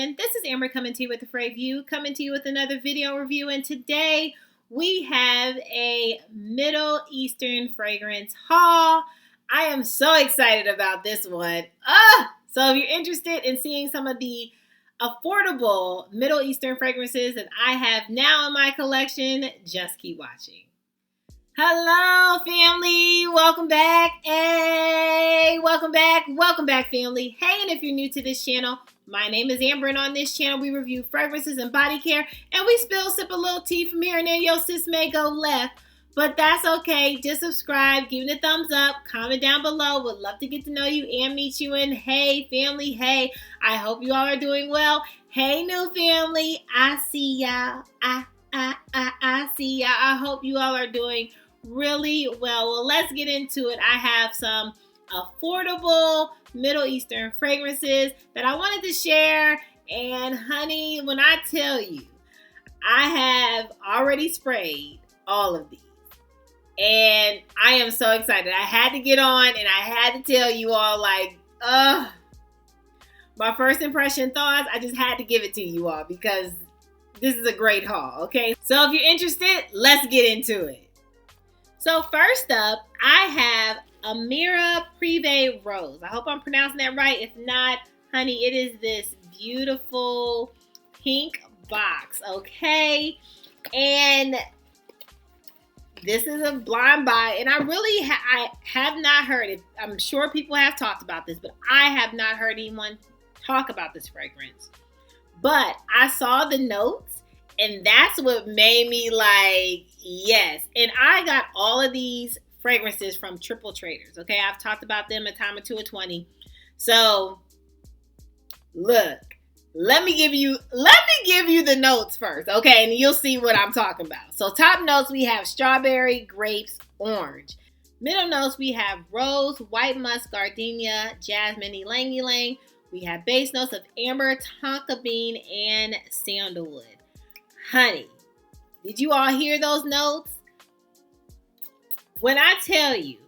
everyone. This is Amira coming to you with the FRAG View, coming to you with another video review. And today we have a Middle Eastern fragrance haul. I am so excited about this one. So if you're interested in seeing some of the affordable Middle Eastern fragrances that I have now in my collection, just keep watching. Hello, family. Welcome back. Hey, welcome back, family. Hey, and if you're new to this channel, my name is Amber, and on this channel, we review fragrances and body care, and we sip a little tea from here and there. Yo, sis may go left, but that's okay. Just subscribe, give it a thumbs up, comment down below. Would love to get to know you and meet you. And hey, family, hey, I hope you all are doing well. Hey, new family, I see y'all. I see y'all. I hope you all are doing really well. Well, let's get into it. I have some affordable Middle Eastern fragrances that I wanted to share. And honey, when I tell you, I have already sprayed all of these. And I am so excited. I had to get on and I had to tell you all, like, my first impression thoughts, I just had to give it to you all because this is a great haul, okay? So if you're interested, let's get into it. So first up, I have Amira Prive Rose. I hope I'm pronouncing that right. If not, honey, it is this beautiful pink box, okay? And this is a blind buy, and I have not heard it. I'm sure people have talked about this, but I have not heard anyone talk about this fragrance. But I saw the notes, and that's what made me like, yes. And I got all of these fragrances from Triple Traders, okay? I've talked about them a time or two or 20. So, look, let me give you the notes first, okay? And you'll see what I'm talking about. So, top notes, we have strawberry, grapes, orange. Middle notes, we have rose, white musk, gardenia, jasmine, ylang ylang. We have base notes of amber, tonka bean, and sandalwood. Honey, did you all hear those notes? When I tell you,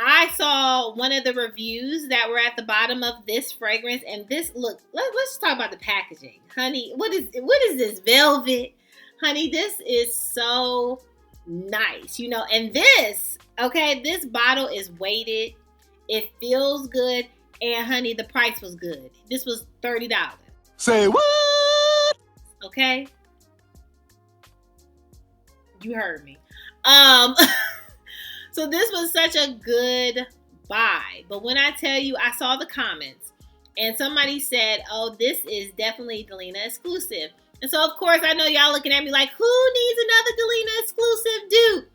I saw one of the reviews that were at the bottom of this fragrance, and this, look, let's talk about the packaging. Honey, what is this, velvet? Honey, this is so nice, you know, and this, okay, this bottle is weighted. It feels good, and honey, the price was good. This was $30. Say what? Okay? You heard me. So this was such a good buy. But when I tell you, I saw the comments and somebody said, oh, this is definitely Delina exclusive. And so, of course, I know y'all looking at me like, who needs another Delina exclusive dupe?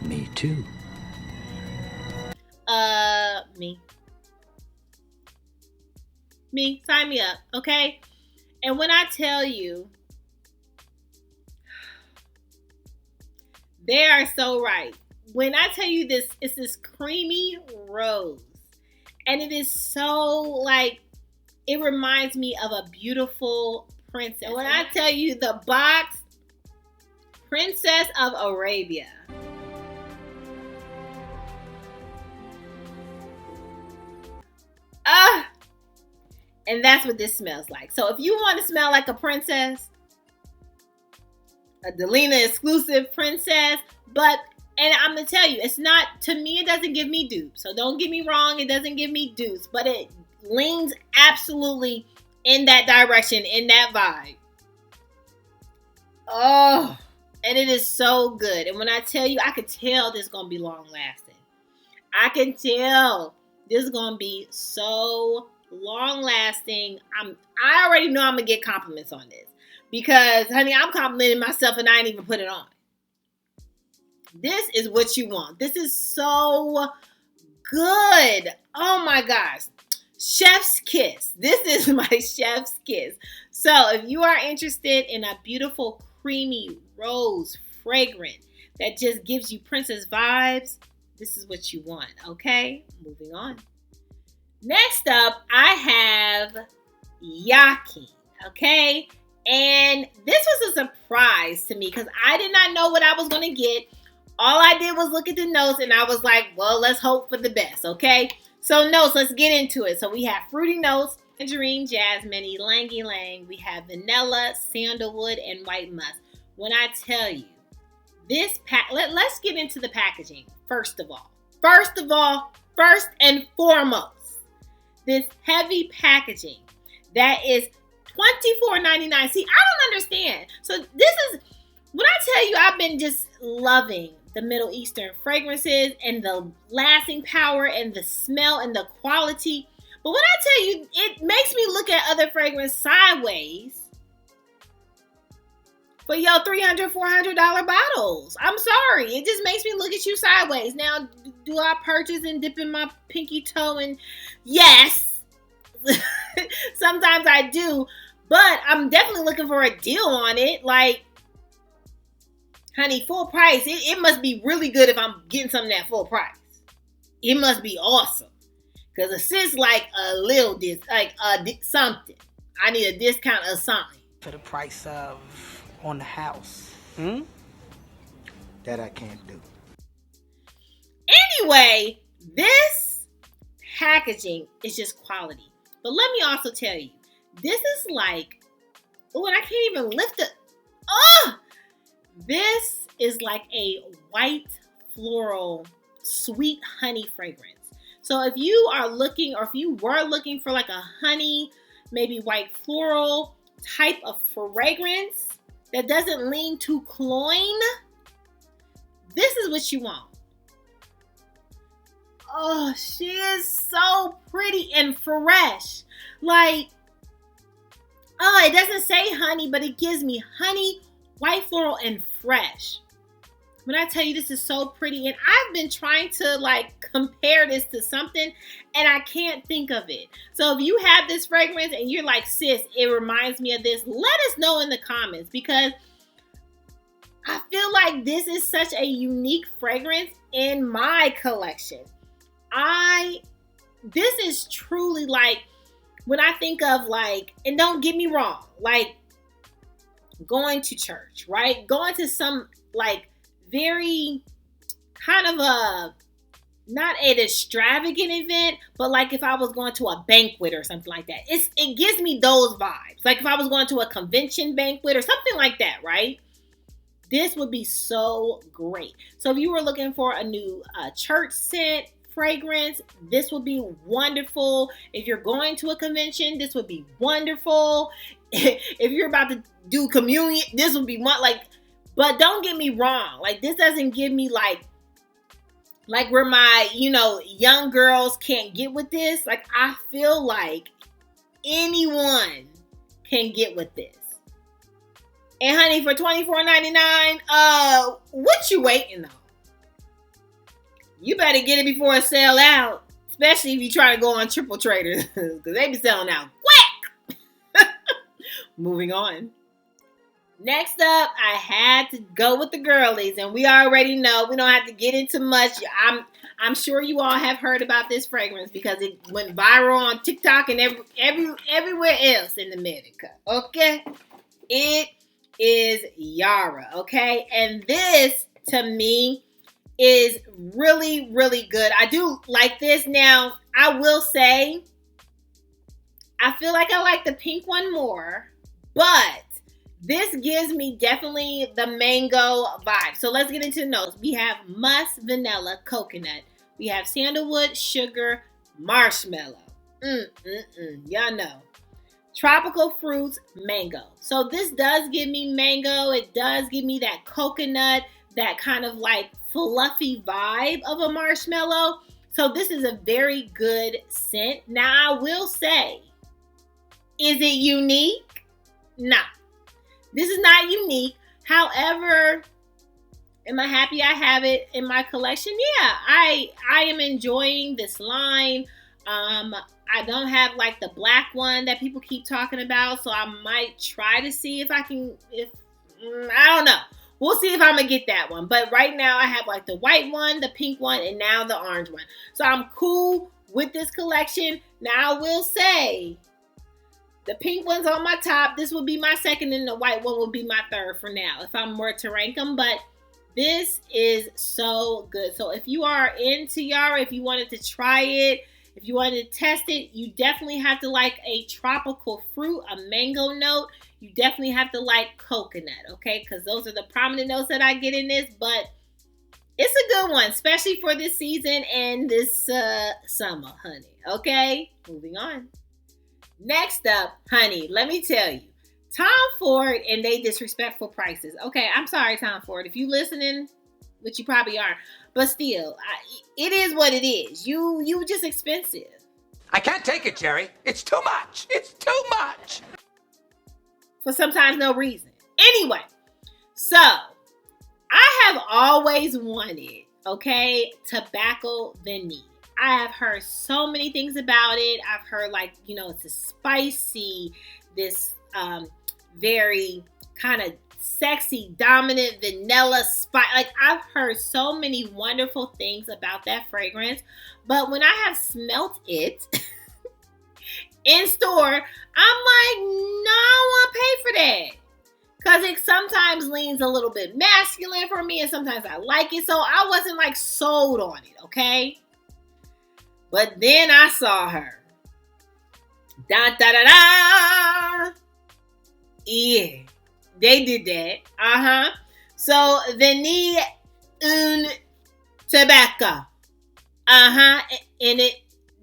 Me too. Me, sign me up, okay? And when I tell you, they are so right. When I tell you this, it's this creamy rose. And it is so, like, it reminds me of a beautiful princess. And when I tell you the box, Princess of Arabia. And that's what this smells like. So if you want to smell like a princess, a Delina exclusive princess, and I'm going to tell you, it's not, to me, it doesn't give me dupes. So don't get me wrong, it doesn't give me dupes, but it leans absolutely in that direction, in that vibe. Oh, and it is so good. And when I tell you, I could tell this is going to be long lasting. I can tell this is going to be so long lasting. I already know I'm gonna get compliments on this because, honey, I'm complimenting myself and I ain't even put it on. This is what you want. This is so good. Oh my gosh. Chef's kiss. This is my chef's kiss. So if you are interested in a beautiful creamy rose fragrance that just gives you princess vibes, this is what you want, okay? Moving on. Next up, I have Yaki, okay? And this was a surprise to me because I did not know what I was going to get. All I did was look at the notes and I was like, well, let's hope for the best, okay? So notes, let's get into it. So we have fruity notes, tangerine, jasmine, ylang ylang. We have vanilla, sandalwood, and white musk. When I tell you, this let's get into the packaging, first of all. First and foremost, this heavy packaging that is $24.99. See, I don't understand. So this is, when I tell you, I've been just loving the Middle Eastern fragrances and the lasting power and the smell and the quality. But when I tell you, it makes me look at other fragrances sideways for your $300, $400 bottles. I'm sorry. It just makes me look at you sideways. Now, do I purchase and dip in my pinky toe? And yes, sometimes I do. But I'm definitely looking for a deal on it. Like, honey, full price. It must be really good if I'm getting something at full price. It must be awesome. Because a sis like a little something. I need a discount of something. For the price of on the house. That I can't do. Anyway, this packaging is just quality. But let me also tell you, this is like, oh, and I can't even lift it. Oh! This is like a white floral sweet honey fragrance. So if you are looking, or if you were looking for like a honey, maybe white floral type of fragrance that doesn't lean too cloying, this is what you want. Oh, she is so pretty and fresh. Like, oh, it doesn't say honey, but it gives me honey, white floral, and fresh. When I tell you, this is so pretty, and I've been trying to like compare this to something and I can't think of it. So if you have this fragrance and you're like, sis, it reminds me of this, let us know in the comments, because I feel like this is such a unique fragrance in my collection. This is truly like, when I think of like, and don't get me wrong, like going to church, right? Going to some like very kind of a, not an extravagant event, but like if I was going to a banquet or something like that. It gives me those vibes. Like if I was going to a convention banquet or something like that, right? This would be so great. So if you were looking for a new church scent fragrance, this would be wonderful. If you're going to a convention, this would be wonderful. If you're about to do communion, this would be like, but don't get me wrong. Like this doesn't give me like where my, young girls can't get with this. Like I feel like anyone can get with this. And honey, for $24.99, what you waiting on? You better get it before it sell out. Especially if you try to go on Triple Traders, because they be selling out quick. Moving on. Next up, I had to go with the girlies, and we already know we don't have to get into much. I'm sure you all have heard about this fragrance because it went viral on TikTok and everywhere else in America. Okay, it is Yara. Okay, and this to me is really, really good. I do like this. Now, I will say, I feel like I like the pink one more, but this gives me definitely the mango vibe. So let's get into the notes. We have musk, vanilla, coconut. We have sandalwood, sugar, marshmallow. Y'all know. Tropical fruits, mango. So this does give me mango. It does give me that coconut, that kind of like fluffy vibe of a marshmallow. So this is a very good scent. Now I will say, is it unique? Nah. This is not unique. However, am I happy I have it in my collection? Yeah, I am enjoying this line. I don't have like the black one that people keep talking about, so I might try to see if I can, I don't know. We'll see if I'm going to get that one. But right now I have like the white one, the pink one, and now the orange one. So I'm cool with this collection. Now I will say, the pink one's on my top. This will be my second, and the white one will be my third for now, if I'm more to rank them. But This is so good. So if you are into Yara, if you wanted to try it, if you wanted to test it, you definitely have to like a tropical fruit, a mango note. You definitely have to like coconut, okay? Because those are the prominent notes that I get in this. But it's a good one, especially for this season and this summer, honey. Okay? Moving on. Next up, honey, let me tell you. Tom Ford and they disrespectful prices. Okay, I'm sorry, Tom Ford. If you listening, which you probably are, but still, it is what it is. You just expensive. I can't take it, Jerry. It's too much. It's too much. For sometimes no reason. Anyway, so I have always wanted, okay, tobacco vanille. I have heard so many things about it. I've heard like, it's a spicy, this very kind of sexy, dominant vanilla spice. Like I've heard so many wonderful things about that fragrance. But when I have smelt it in store, I'm like, no, I won't pay for that. Because it sometimes leans a little bit masculine for me and sometimes I like it. So I wasn't like sold on it, okay? But then I saw her. Da da da da. Yeah, they did that. So vanille un tobacco. And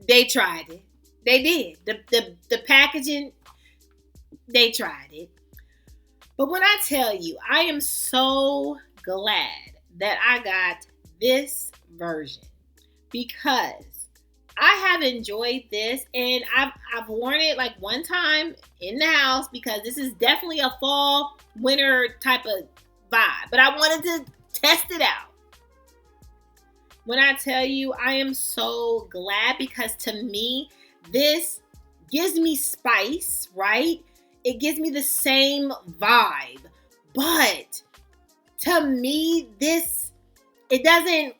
they tried it. They did. The packaging, they tried it. But when I tell you, I am so glad that I got this version because I have enjoyed this and I've worn it like one time in the house because this is definitely a fall, winter type of vibe. But I wanted to test it out. When I tell you, I am so glad because to me, this gives me spice, right? It gives me the same vibe. But to me, it doesn't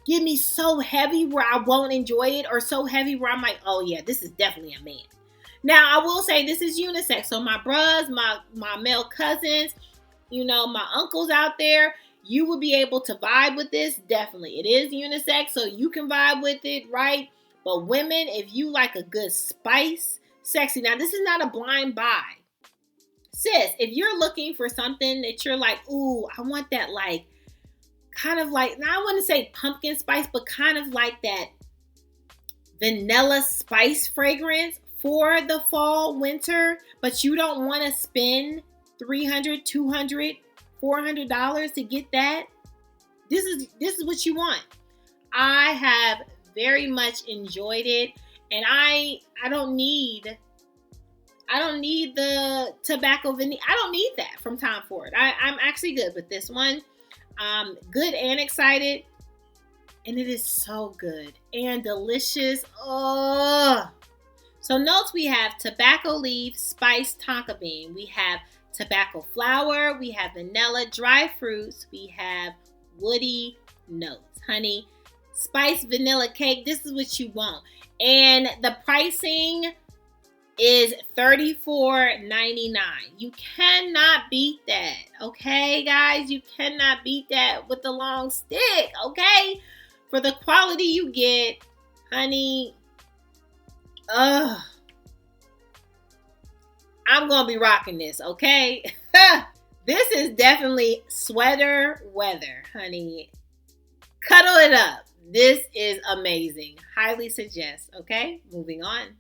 give me so heavy where I won't enjoy it or so heavy where I'm like, oh yeah, this is definitely a man. Now, I will say this is unisex. So my bros, my male cousins, my uncles out there, you will be able to vibe with this. Definitely. It is unisex, so you can vibe with it, right? But women, if you like a good spice, sexy. Now, this is not a blind buy. Sis, if you're looking for something that you're like, ooh, I want that like, kind of like, now I wouldn't say pumpkin spice, but kind of like that vanilla spice fragrance for the fall, winter, but you don't want to spend $300, $200, $400 to get that. This is what you want. I have very much enjoyed it, and I don't need the tobacco vanilla. I don't need that from Tom Ford. I'm actually good with this one. Good and excited. And it is so good and delicious. Oh. So notes, we have tobacco leaf, spice, tonka bean. We have tobacco flower. We have vanilla, dry fruits. We have woody notes. Honey, spice, vanilla cake. This is what you want. And the pricing is $34.99. You cannot beat that. Okay, guys? You cannot beat that with the long stick. Okay? For the quality you get, honey, I'm going to be rocking this, okay? This is definitely sweater weather, honey. Cuddle it up. This is amazing. Highly suggest, okay? Moving on.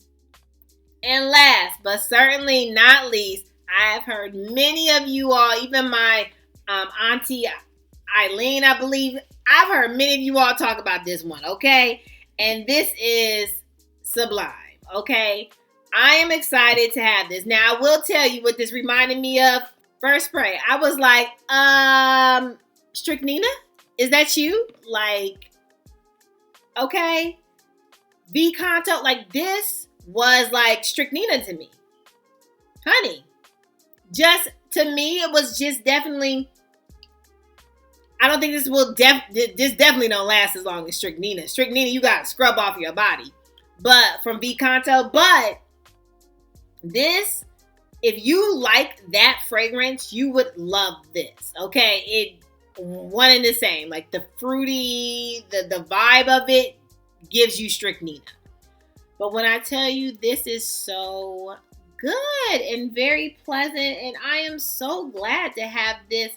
And last, but certainly not least, I have heard many of you all, even my auntie Eileen, I believe, I've heard many of you all talk about this one, okay? And this is Sublime, okay? I am excited to have this. Now, I will tell you what this reminded me of. First spray, I was like, Strychnina? Is that you? Like, okay. Vicanto, like this was like Strychnina to me. Honey, just to me, it was just definitely, I don't think this definitely don't last as long as Strychnina. Strychnina, you got to scrub off your body. But from Vicanto, but this, if you like that fragrance, you would love this, okay? one and the same. Like the fruity, the vibe of it gives you strychnina. But when I tell you, this is so good and very pleasant, and I am so glad to have this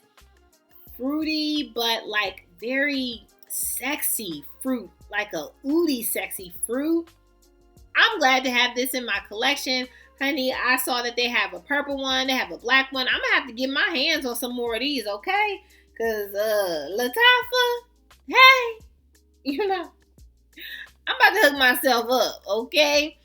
fruity but like very sexy fruit, like a oody sexy fruit. I'm glad to have this in my collection. Honey, I saw that they have a purple one, they have a black one. I'm gonna have to get my hands on some more of these, okay? Cause Lattafa, hey, you know, I'm about to hook myself up, okay?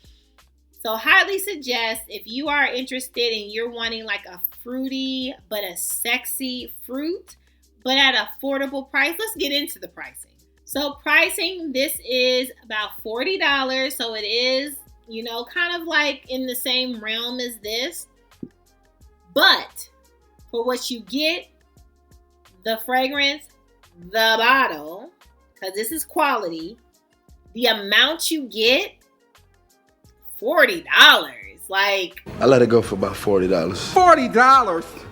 So highly suggest if you are interested and you're wanting like a fruity but a sexy fruit, but at an affordable price. Let's get into the pricing. So pricing, this is about $40. So it is, you know, kind of like in the same realm as this. But for what you get, the fragrance, the bottle, because this is quality, the amount you get, $40. Like, I let it go for about $40. $40.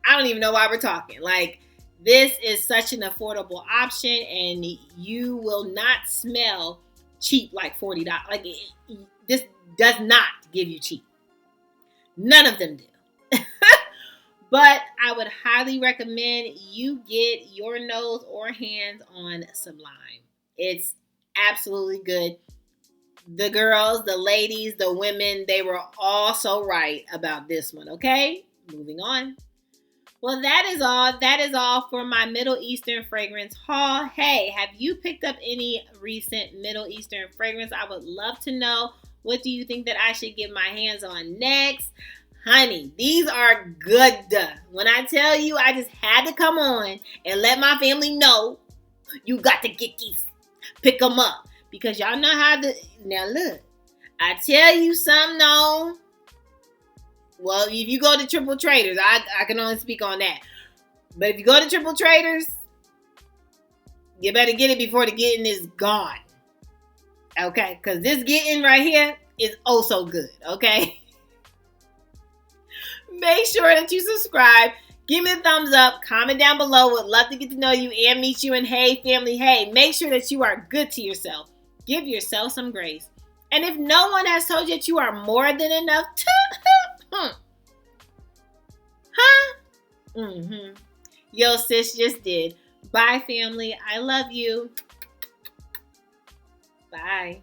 I don't even know why we're talking. Like, this is such an affordable option, and you will not smell cheap like $40. Like, this does not give you cheap. None of them do. But I would highly recommend you get your nose or hands on Sublime. It's absolutely good. The girls, the ladies, the women, they were all so right about this one, okay? Moving on. Well, that is all. That is all for my Middle Eastern fragrance haul. Hey, have you picked up any recent Middle Eastern fragrance? I would love to know. What do you think that I should get my hands on next? Honey, these are good. When I tell you, I just had to come on and let my family know you got to get these. Pick them up. Because y'all know how to... Now, look. I tell you something, though. Well, if you go to Triple Traders, I can only speak on that. But if you go to Triple Traders, you better get it before the getting is gone. Okay? Because this getting right here is oh so good. Okay? Make sure that you subscribe. Give me a thumbs up. Comment down below. Would love to get to know you and meet you. And hey, family, hey, make sure that you are good to yourself. Give yourself some grace. And if no one has told you that you are more than enough, Yo, sis just did. Bye, family. I love you. Bye.